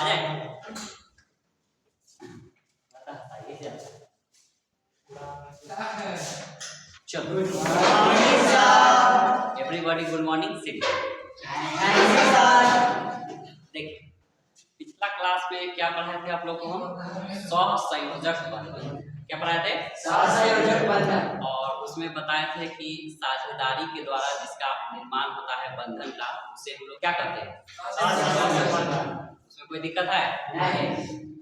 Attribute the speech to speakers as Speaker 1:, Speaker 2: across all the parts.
Speaker 1: आ जाए चलो everybody good morning sit. देखिए पिछला क्लास में क्या पढ़ाए थे आप लोग को हम सहसंयोजक बंधन। क्या पढ़ाए थे? सहसंयोजक बंधन। और उसमें बताए थे कि साझेदारी के द्वारा जिसका निर्माण होता है बंधन का उसे हम लोग क्या कहते हैं? सहसंयोजक बंधन। उसमें कोई दिक्कत है? नहीं।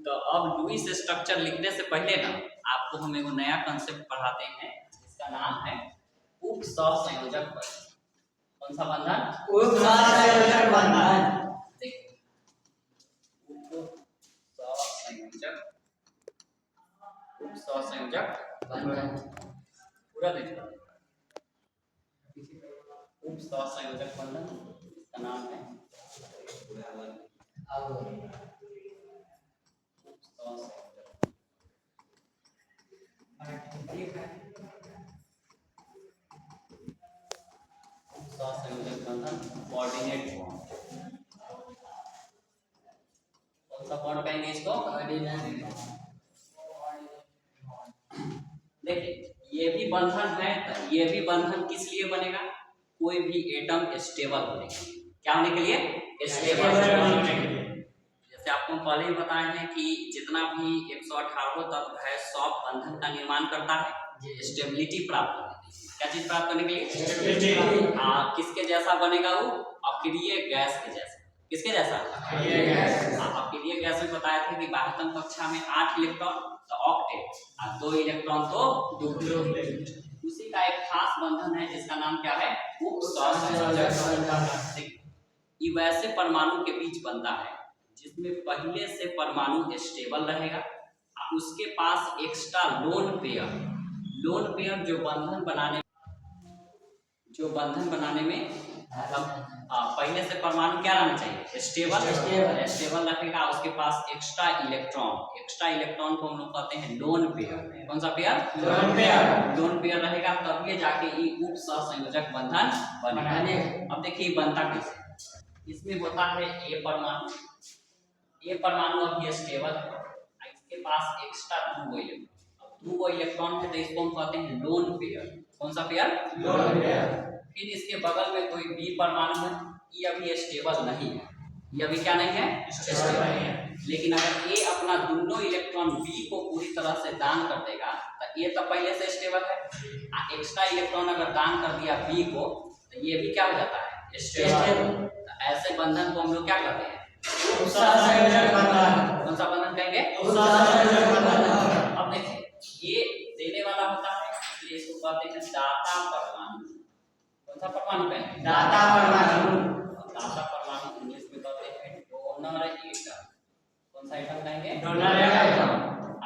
Speaker 1: तो अब लुईस स्ट्रक्चर लिखने से पहले ना आपको हम एक नया कंसेप्ट पढ़ाते हैं जिसका नाम है उप सहसंयोजक बंधन। कौन सा बंधन? उप सहसंयोजक बंधन। उप सहसंयोजक बंधन पूरा देखो। उप सहसंयोजक बंधन इसका नाम है सहसंयोजक बंधन कोऑर्डिनेट बॉन्ड। कौन सा बॉन्ड कहेंगे इसको? देखिए ये भी बंधन है तो ये भी बंधन किस लिए बनेगा? कोई भी एटम स्टेबल होने के लिए। क्या होने के लिए? स्टेबल होने के लिए। जैसे आपको पहले ही बताए हैं कि जितना भी 118 तत्व है सब बंधन का निर्माण करता है स्टेबिलिटी प्राप्त करने के लिए। क्या चीज प्राप्त करने के लिए? स्टेबिलिटी। हाँ, किसके जैसा बनेगा वो? अक्रिय गैस के जैसा। किसके जैसा? अक्रिय गैस। अक्रिय गैस में बताया था कि बाह्यतम कक्षा में 8 इलेक्ट्रॉन तो ऑक्टेट और 2 इलेक्ट्रॉन तो डुप्लीकेट। उसी का एक खास बंधन है जिसका नाम क्या है? उप सहसंयोजक बंधन। ये वैसे परमाणु के बीच बनता है जिसमें पहले से परमाणु स्टेबल रहेगा उसके पास एक्स्ट्रा लोन पेयर जो बंधन बनाने में पहले से परमाणु क्या रहना चाहिए? स्टेबल रखेगा। उसके पास एक्स्ट्रा इलेक्ट्रॉन को हम लोग कहते हैं लोन पेयर। कौन सा पेयर? लोन पेयर रहेगा तब ये जाके ये उप सहसंयोजक बंधन बनेगा। अब देखिए बनता कैसे? इसमें होता है ए परमाणु अभी स्टेबल है, इसके पास एक्स्ट्रा 2 इलेक्ट्रॉन है तो इसको हम कहते हैं लोन पेयर। कौन सा पेयर? Lone pair. फिर इसके बगल में कोई बी परमाणु है, ये अभी स्टेबल नहीं है, ये अभी क्या नहीं है? स्टेबल नहीं है। लेकिन अगर ये अपना दोनों इलेक्ट्रॉन बी को पूरी तरह से दान कर देगा तो ये तो पहले से स्टेबल है, एक्स्ट्रा इलेक्ट्रॉन अगर दान कर दिया बी को तो ये भी क्या हो जाता है? स्टेबल। ऐसे बंधन को हम लोग क्या कहते हैं? उप सहसंयोजक बंधन। कौन सा बंधन कहेंगे? उप सहसंयोजक बंधन। अब देखिए ये देने वाला होता है इसलिए इसको कहते हैं दाता परमाणु। कौन सा परमाणु कहेंगे? दाता परमाणु। दाता परमाणु इंग्लिश में कहते हैं डोनर एटम। कौन सा एटम कहेंगे? Donor atom.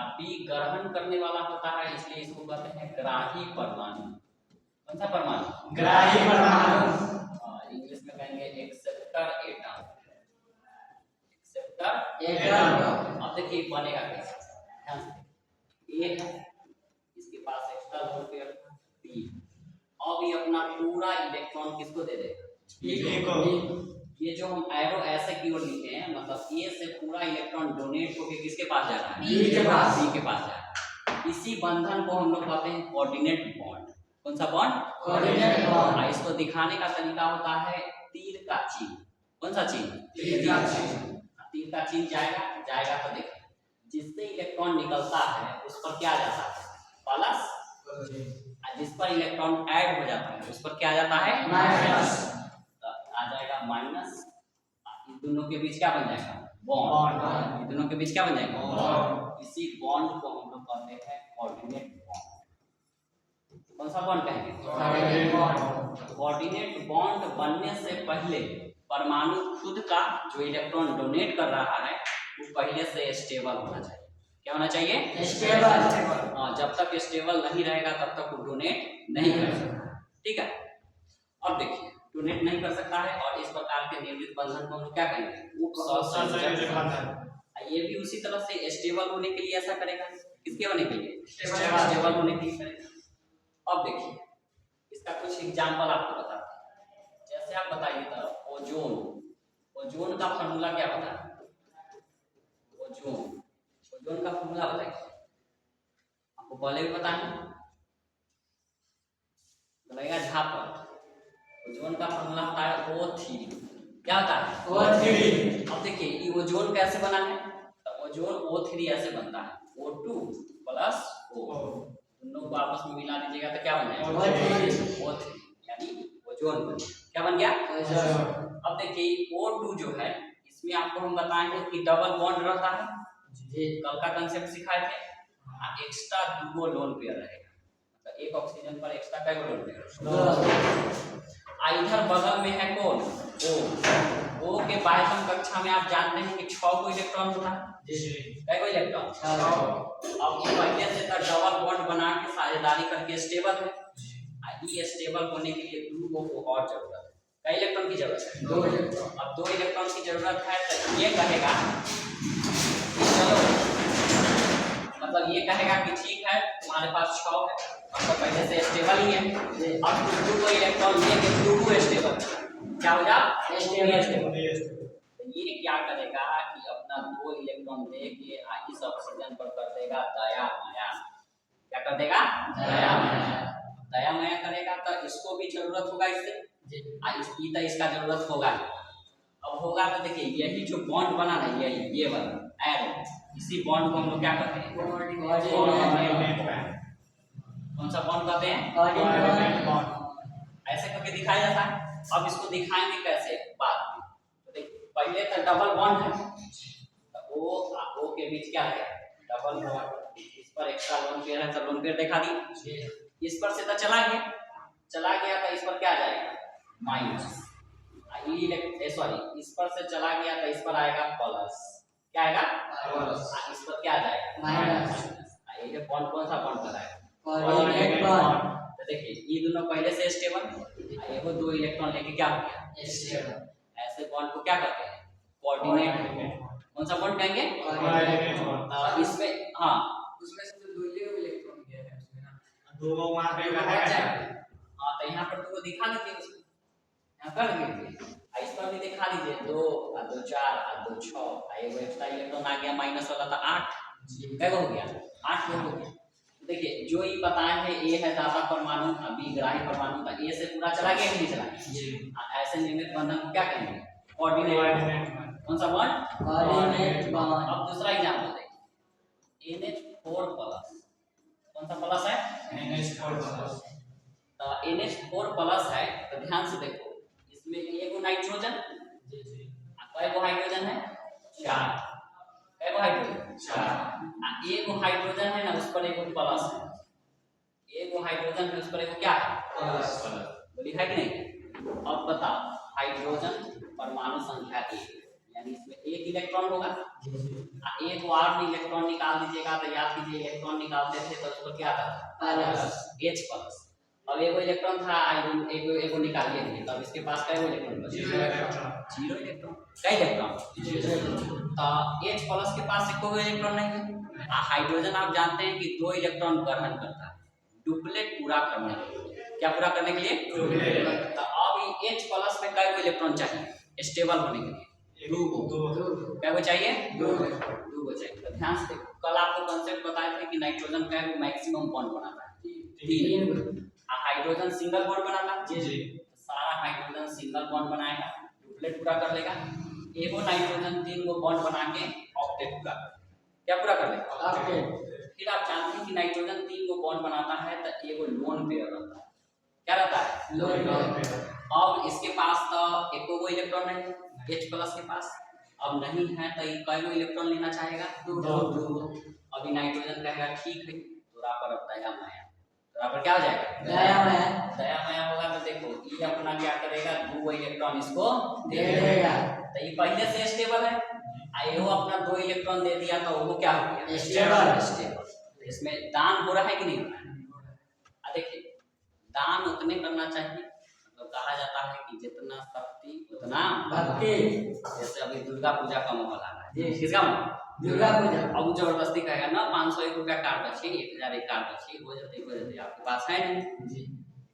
Speaker 1: अब बी ग्रहण करने वाला होता है इसलिए इसको कहते हैं ग्राही परमाणु। कौन सा परमाणु? ग्राही परमाणु। इंग्लिश में कहेंगे एक्सेप्टर एटम। अब देखिए बनेगा कैसे? ए है, इसके पास एक्स्ट्रा लोन पेयर बी। अब ये अपना पूरा इलेक्ट्रॉन किसको दे देगा? बी को। ये जो हम एरो ऐसे की ओर लिखे हैं मतलब ए से पूरा इलेक्ट्रॉन डोनेट होकर किसके पास जा रहा है? बी के पास। बी के पास जा रहा है। इसी बंधन को हम लोग कहते हैं कोऑर्डिनेट बॉन्ड। कौन सा बॉन्ड? Coordinate bond. इसको दिखाने का तरीका होता है तीर का चिन्ह। कौन सा चिन्ह? तीर का चिन्ह। तीर का चिन्ह जाएगा तो देखिए जिससे इलेक्ट्रॉन निकलता है उस पर क्या जाता है? प्लस। जिस पर इलेक्ट्रॉन ऐड हो जाता है उस पर क्या जाता है? माइनस। तो आ जाएगा माइनस। इन दोनों के बीच क्या बन जाएगा? बॉन्ड। इन दोनों के बीच क्या बन जाएगा? बॉन्ड। इसी बॉन्ड को हम लोग कहते हैं कोऑर्डिनेट बॉन्ड। कौन सा बॉन्ड कहेंगे? Coordinate bond. कोऑर्डिनेट बॉन्ड बनने से पहले परमाणु खुद का जो इलेक्ट्रॉन डोनेट कर रहा है वो पहले से स्टेबल होना चाहिए। क्या होना चाहिए? स्टेबल। हाँ, जब तक स्टेबल नहीं रहेगा तब तक वो डोनेट नहीं कर सकता। ठीक है। अब देखिए डोनेट नहीं कर सकता है और इस प्रकार के निर्मित बंधन को हम क्या कहेंगे? उप सहसंयोजक बंधन। ये भी उसी तरह से स्टेबल होने के लिए ऐसा करेगा। किसके होने के लिए? स्टेबल होने के लिए करेगा। अब देखिए इसका कुछ एग्जांपल आपको बताते हैं। जैसे आप बताइए तो ओजोन का फार्मूला क्या होता है? ओजोन का फॉर्मूला बताइए, आपको पहले भी पता है, लगेगा झापट। ओजोन का फॉर्मूला होता है O3। क्या होता है? O3। अब देखिए ये ओजोन कैसे बना है, तो ओजोन O3 ऐसे बनता है, O2 प्लस O, दोनों को आपस में मिला दीजिएगा तो क्या बन जाएगा? O3 यानी ओजोन बन गया। क्या बन गया? ओजोन। अब देखिए O2 जो है इसमें आपको हम बताएंगे कि डबल बॉन्ड रहता है, कल का कंसेप्ट सिखाए थे, एक्स्ट्रा दो लोन पेयर रहेगा, मतलब एक ऑक्सीजन पर एक्स्ट्रा कई लोन पेयर। इधर बगल में है कौन? O के बाह्यतम कक्षा में आप जानते हैं कि 6 को इलेक्ट्रॉन होता है, कै को इलेक्ट्रॉन? 6। अब ये पहले से तो डबल बॉन्ड बना के साझेदारी करके स्टेबल है, ये स्टेबल होने के लिए 2 को और जरूरत है, कई इलेक्ट्रॉन की जरूरत है? 2 इलेक्ट्रॉन। अब 2 इलेक्ट्रॉन की जरूरत है तो ये कहेगा चलो, मतलब ये कहेगा कि ठीक है तुम्हारे पास 6 है, मतलब पहले से स्टेबल ही है, अब 2 इलेक्ट्रॉन लेके 2 स्टेबल, क्या हो जा? स्टेबल। तो ये क्या करेगा कि अपना 2 इलेक्ट्रॉन लेके इस ऑक्सीजन पर कर देगा दया माया। क्या कर देगा? दया माया। दया माया करेगा तो इसको भी जरूरत होगा इससे, इसकी तो इसका जरूरत होगा। अब होगा तो देखिए यही जो बॉन्ड बना ना, यही ये वाला एरो, इसी बॉन्ड को हम लोग क्या कहते हैं? कौन सा बॉन्ड कहते हैं? Coordinate bond. ऐसे करके दिखाया जाता है। अब इसको दिखाएंगे कैसे बाद में, तो देखिए पहले तो डबल बॉन्ड है, तो O के बीच क्या है? डबल बॉन्ड, इस पर एक्स्ट्रा लोन पेयर है तो लोन पेयर दिखा दी, इस पर से तो चला गया तो इस पर क्या जाएगा? माइनस। सॉरी, इस पर से चला गया तो इस पर आएगा प्लस, क्या आएगा? प्लस। इस पर क्या जाएगा? माइनस। ये बॉन्ड कौन सा बॉन्ड बनाएगा? Coordinate bond. तो देखिए ये दोनों पहले से स्टेबल, एगो 2 इलेक्ट्रॉन लेके क्या हो गया? स्टेबल। ऐसे बॉन्ड को क्या कहते हैं? कोऑर्डिनेट। कौन सा बॉन्ड कहेंगे? Coordinate bond. इसमें हां, उसमें से जो 2 इलेक्ट्रॉन गया है उसमें ना, 2 वहां पे है, हां तो यहां पर 2 दिखा दीजिए, उसको यहां कर दीजिए, इस पर भी दिखा दीजिए 2 और 2 4 और 2 6, एगो एक्स्ट्रा इलेक्ट्रॉन आ गया माइनस वाला तो 8, कैसे हो गया? 8 हो गया। देखिए जो ये बताए हैं ए है दाता परमाणु, बी ग्राही परमाणु, तो ए से पूरा चला गया कि नहीं चला गया? ऐसे नियमित बंधन को क्या कहेंगे? कोऑर्डिनेट। कौन सा बॉन्ड? Coordinate bond. अब दूसरा एग्जांपल देखिए, NH4 प्लस, कौन सा प्लस है? NH4 plus. तो NH4 प्लस है तो ध्यान से देखो, इसमें एगो नाइट्रोजन, कईगो हाइड्रोजन है? 4। कईगो हाइड्रोजन? 4। एगो हाइड्रोजन है ना, उस पर एगो प्लस है, एगो हाइड्रोजन है उस पर एगो क्या है? प्लस। बोली है कि नहीं? अब बताओ हाइड्रोजन परमाणु संख्या 1, यानी इसमें 1 इलेक्ट्रॉन होगा, एक और इलेक्ट्रॉन निकाल दीजिएगा तो याद कीजिए इलेक्ट्रॉन निकालते थे तो उसको क्या था? Plus, H plus. अब एगो इलेक्ट्रॉन था, एगो निकालिए नहीं, तब इसके पास कैगो इलेक्ट्रॉन बचे? 0 इलेक्ट्रॉन। कई इलेक्ट्रॉन? 0। तो H प्लस के पास कोई इलेक्ट्रॉन नहीं है। हाइड्रोजन आप जानते हैं कि 2 इलेक्ट्रॉन ग्रहण करता है डुप्लेट पूरा करने के लिए। क्या पूरा करने के लिए? डुप्लेट। तो अब H प्लस में कैगो इलेक्ट्रॉन चाहिए स्टेबल होने के लिए? 2। कैगो चाहिए? 2 चाहिए। तो ध्यान से देखो, कल आपको कांसेप्ट बताए थे कि नाइट्रोजन कैगो मैक्सिमम बॉन्ड बनाता है? 3। हाइड्रोजन सिंगल बॉन्ड बनाता है? जी। सारा हाइड्रोजन सिंगल बॉन्ड बनाएगा, डुप्लेट पूरा कर लेगा। एगो नाइट्रोजन 3 गो बॉन्ड बना के ऑक्टेट पूरा कर, क्या पूरा कर लेगा? ऑक्टेट। फिर आप जानते हैं कि नाइट्रोजन 3 गो बॉन्ड बनाता है तो एगो लोन पेयर रहता है, क्या रहता है? Lone pair. अब इसके पास तो एको गो इलेक्ट्रॉन नहीं है H प्लस के पास, अब नहीं है तो ये कैगो इलेक्ट्रॉन लेना चाहेगा? 2। अभी नाइट्रोजन कहेगा ठीक है, तोरा पर अब दया माया, तोरा पर क्या हो जाएगा? दया माया। दया माया होगा तो देखो ये अपना क्या करेगा? 2 इलेक्ट्रॉन इसको दे देगा, तो ये पहले से स्टेबल है, आयो अपना 2 इलेक्ट्रॉन दे दिया तो वो क्या हो गया? स्टेबल। इसमें दान हो रहा है कि नहीं हो रहा है? देखिए दान उतने करना चाहिए, तो कहा जाता है कि जितना शक्ति उतना भक्ति। जैसे अभी दुर्गा पूजा का माहौल आ रहा है, किसका माहौल? दुर्गा पूजा। अब जबरदस्ती कहेगा ना 501 रुपया कार्ड बची, 1000 एक कार्ड बची, हो जाते आपके पास है नहीं जी,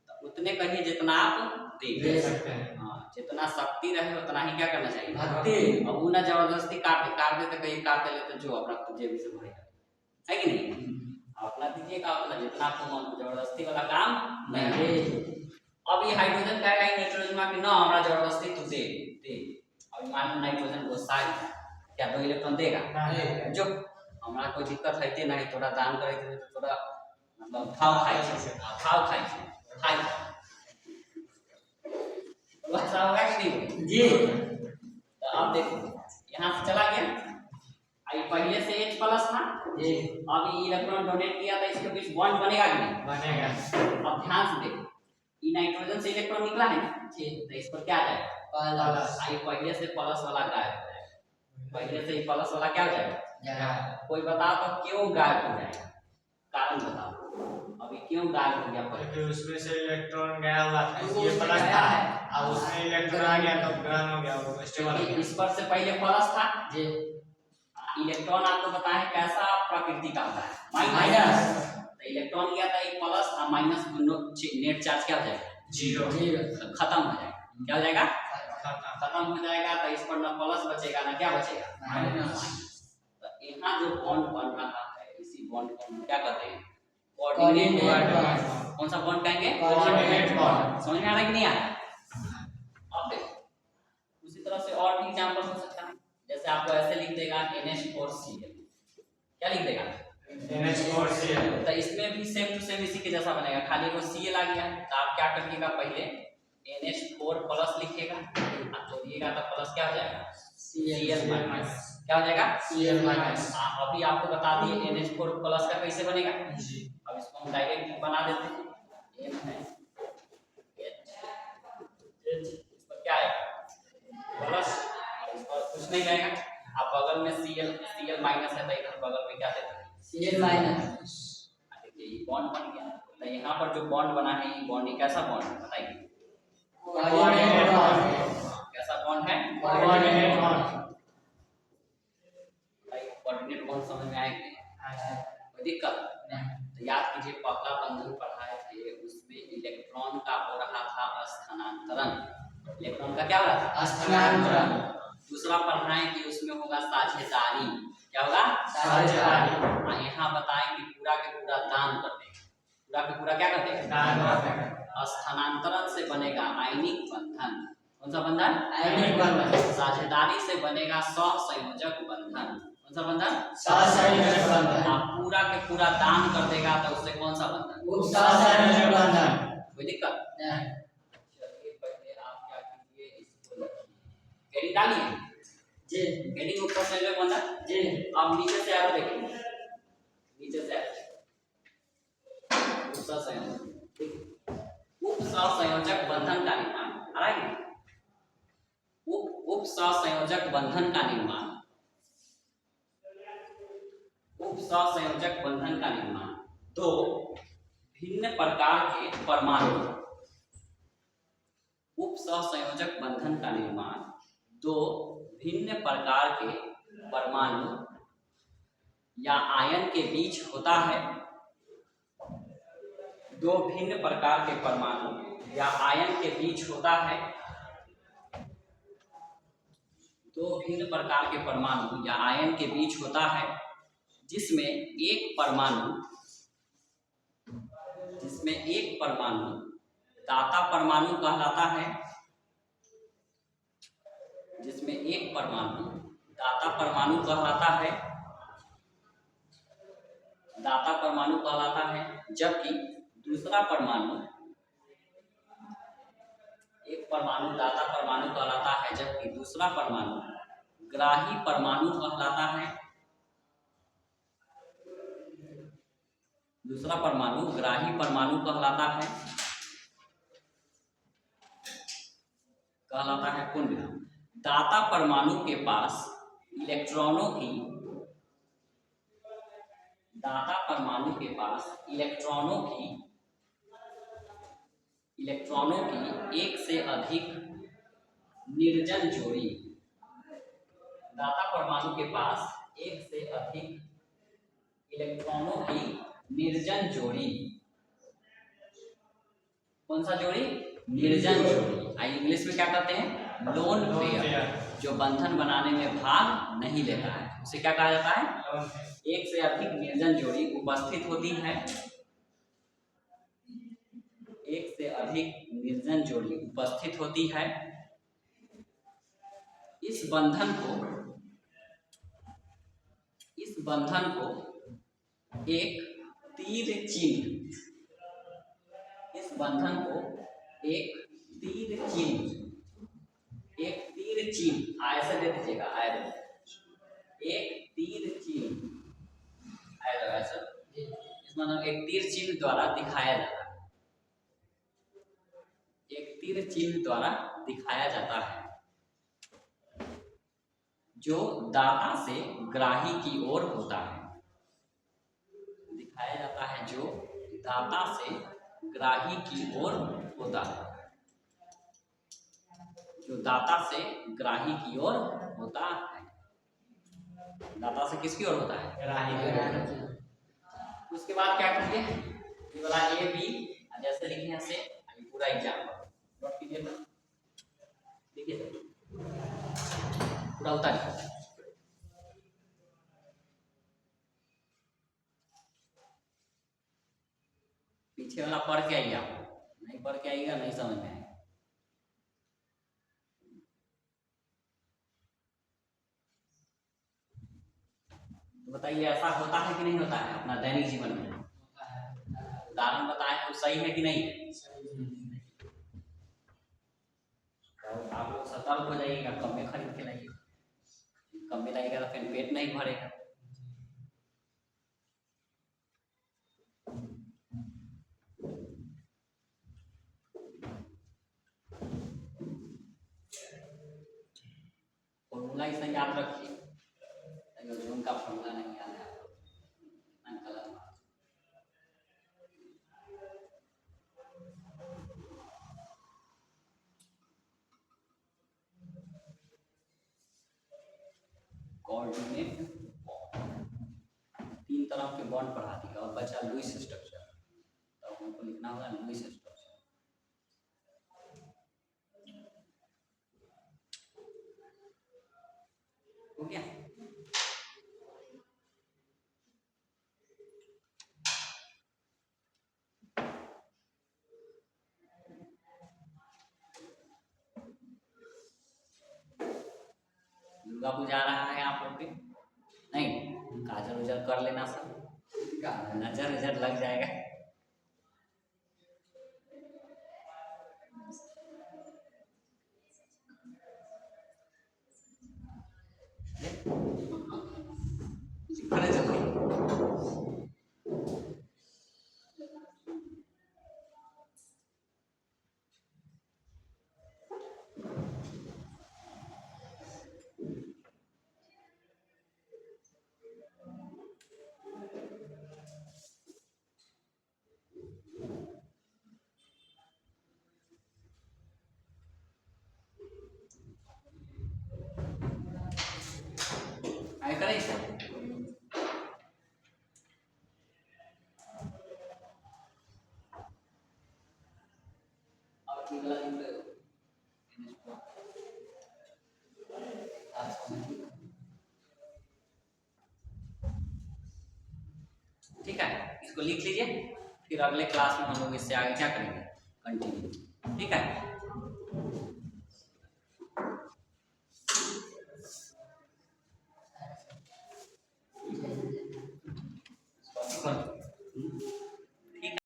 Speaker 1: तो उतने कहिए जितना आप दे सकते हैं। हाँ, जितना शक्ति रहे उतना ही क्या करना चाहिए? भक्ति। अब वो ना जबरदस्ती काट दे तो कहीं काट ले तो जो अपना जेब से भरेगा। है कि नहीं? अपना दीजिएगा अपना, जितना आपको मन, जबरदस्ती वाला काम नहीं। अब ये हाइड्रोजन कहेगा नाइट्रोजन में कि ना हमरा जबरदस्ती तू दे दे। अब मान लो नाइट्रोजन गुस्सा है, क्या 2 इलेक्ट्रॉन देगा? जो हमरा कोई दिक्कत है नहीं, थोड़ा दान करे तो थोड़ा मतलब भाव खाई वैसा होगा कि नहीं जी? तो अब देखो यहाँ से चला गया, आई पहले से H प्लस था जी, अब ये इलेक्ट्रॉन डोनेट किया था, इसके बीच बॉन्ड बनेगा कि नहीं? बनेगा। अब ध्यान से देखो, ये नाइट्रोजन से इलेक्ट्रॉन निकला है जी, तो इस पर क्या जाएगा? प्लस। आई पहले से प्लस वाला गायब हो जाएगा, पहले से ही प्लस वाला क्या हो जाएगा? कोई बताओ तो क्यों गायब हो जाएगा? कारण बताओ अभी क्यों गायब हो गया?
Speaker 2: क्योंकि उसमें से इलेक्ट्रॉन गया हुआ था, ये प्लस था, अब उसमें इलेक्ट्रॉन आ गया तो ग्रहण हो गया, वो स्टेबल हो गया।
Speaker 1: इस पर से पहले प्लस था जी, इलेक्ट्रॉन आपको पता है कैसा प्रकृति का होता है? माइनस। तो इलेक्ट्रॉन गया था ये प्लस और माइनस, नेट चार्ज क्या हो जाएगा? जीरो, खत्म हो जाएगा। क्या हो जाएगा? खत्म हो जाएगा। तो इस पर ना प्लस बचेगा ना क्या बचेगा? माइनस। तो यहाँ जो बॉन्ड बन रहा है, इसी बॉन्ड को हम क्या कहते हैं? Coordinate bond. कौन सा बॉन्ड कहेंगे? Coordinate bond. समझ में आ रहा है कि नहीं आ रहा है? अब देखो उसी तरह से और भी एग्जांपल हो सकता है, जैसे आपको ऐसे लिख देगा NH4Cl, क्या लिख देगा?
Speaker 2: NH4Cl।
Speaker 1: तो इसमें भी सेम टू सेम इसी के जैसा बनेगा, खाली वो Cl आ गया। तो आप क्या करिएगा, पहले NH4 प्लस लिखिएगा और जोड़िएगा तो प्लस क्या हो जाएगा? Cl minus. क्या हो जाएगा? Cl minus. अभी आपको बता दिए NH4 प्लस का कैसे बनेगा जी। अब इसको हम डायरेक्ट बना देते हैं, N है H, इस पर क्या आएगा? प्लस, इस पर कुछ नहीं रहेगा। अब बगल में Cl माइनस है, तो इधर बगल में क्या देते हैं? Cl minus. देखिए ये बॉन्ड बन गया। तो यहाँ पर जो बॉन्ड बना है, ये बॉन्ड कैसा बॉन्ड है बताइए? Coordinate bond. कैसा बॉन्ड है? Coordinate bond. कोऑर्डिनेट बॉन्ड समझ में आएगा? कोई दिक्कत नहीं? तो याद कीजिए पहला बंधन पढ़ाए थे, उसमें इलेक्ट्रॉन का हो रहा था स्थानांतरण। इलेक्ट्रॉन का क्या हो रहा था? स्थानांतरण। दूसरा पढ़ाए कि उसमें होगा साझेदारी। क्या होगा? साझेदारी। यहाँ बताएं कि पूरा के पूरा दान कर देगा, पूरा के पूरा क्या करते हैं? दान करते हैं। स्थानांतरण से बनेगा आयनिक बंधन। कौन सा बंधन? आयनिक बंधन। साझेदारी से बनेगा सहसंयोजक बंधन। कौन सा बंधन? सहसंयोजक बंधन। आप पूरा के पूरा दान कर देगा तो उससे कौन सा बंधन? सहसंयोजक बंधन। कोई दिक्कत नहीं? चलिए पहले आप क्या कीजिए, इसको हेडिंग डालिए जी, हेडिंग ऊपर संयोजक बंधन जी। अब नीचे से आप देखिए, नीचे से उपसंयोजक बंधन का निर्माण आ रहा है। उपसंयोजक बंधन का निर्माण, उपसंयोजक बंधन का निर्माण दो भिन्न प्रकार के परमाणु, उपसंयोजक बंधन का निर्माण दो भिन्न प्रकार के परमाणु या आयन के बीच होता है। दो भिन्न प्रकार के परमाणु या आयन के बीच होता है। दो भिन्न प्रकार के परमाणु या आयन के बीच होता है, जिसमें एक परमाणु दाता परमाणु कहलाता है, जिसमें एक परमाणु दाता परमाणु कहलाता है, दाता परमाणु कहलाता है, जबकि दूसरा परमाणु, एक परमाणु दाता परमाणु कहलाता है, जबकि दूसरा परमाणु ग्राही परमाणु कहलाता है। दूसरा परमाणु ग्राही परमाणु कहलाता है, पूर्ण विराम। दाता परमाणु के पास इलेक्ट्रॉनों की, दाता परमाणु के पास इलेक्ट्रॉनों की एक से अधिक निर्जन जोड़ी, दाता परमाणु के पास एक से अधिक इलेक्ट्रॉनों की निर्जन जोड़ी। कौन सा जोड़ी? निर्जन जोड़ी। इंग्लिश में क्या कहते हैं? Lone pair. जो बंधन बनाने में भाग नहीं लेता है उसे क्या कहा जाता है? एक से अधिक निर्जन जोड़ी उपस्थित होती है, एक से अधिक निर्जन जोड़ी उपस्थित होती है। इस बंधन को एक तीर चिन्ह, इस बंधन को एक तीर चिन्ह ऐसे दे दीजिएगा, एक तीर चिन्ह ऐसा, इस मतलब एक तीर चिन्ह द्वारा दिखाया जाता है, एक तीर चिन्ह द्वारा दिखाया जाता है जो दाता से ग्राही की ओर होता है, दिखाया जाता है जो दाता से ग्राही की ओर होता है, जो दाता से ग्राही की ओर होता है। दाता से किसकी ओर होता है? ग्राही की ओर। उसके बाद क्या कीजिए, ये वाला ए बी जैसे लिखे ऐसे पूरा एग्जाम्पल नोट कीजिए, तो देखिए पूरा होता है। पीछे वाला पढ़ के आइए, आप नहीं पढ़ के आइएगा नहीं समझ में आएगा। तो बताइए ऐसा होता है कि नहीं होता है अपना दैनिक जीवन में? उदाहरण बताएं तो सही है कि नहीं है? तो आप लोग सतर्क हो जाइएगा, कम में खरीद के लाइए, कम में लाइएगा तो फिर पेट नहीं भरेगा। फॉर्मूला इसे याद रखिए, अगर जून का फॉर्मूला नहीं याद है ना गलत बात। कोऑर्डिनेट 3 तरह के बॉन्ड पढ़ा दिया और बचा लुईस स्ट्रक्चर, तो हमको लिखना होगा लुईस स्ट्रक्चर। हो गया? दुर्गा पूजा आ रहा है आप लोग के, नहीं काजल उजल कर लेना सब, नजर उजर लग जाएगा। ठीक है, इसको लिख लीजिए, फिर अगले क्लास में हम लोग इससे आगे क्या करेंगे, कंटिन्यू। ठीक है।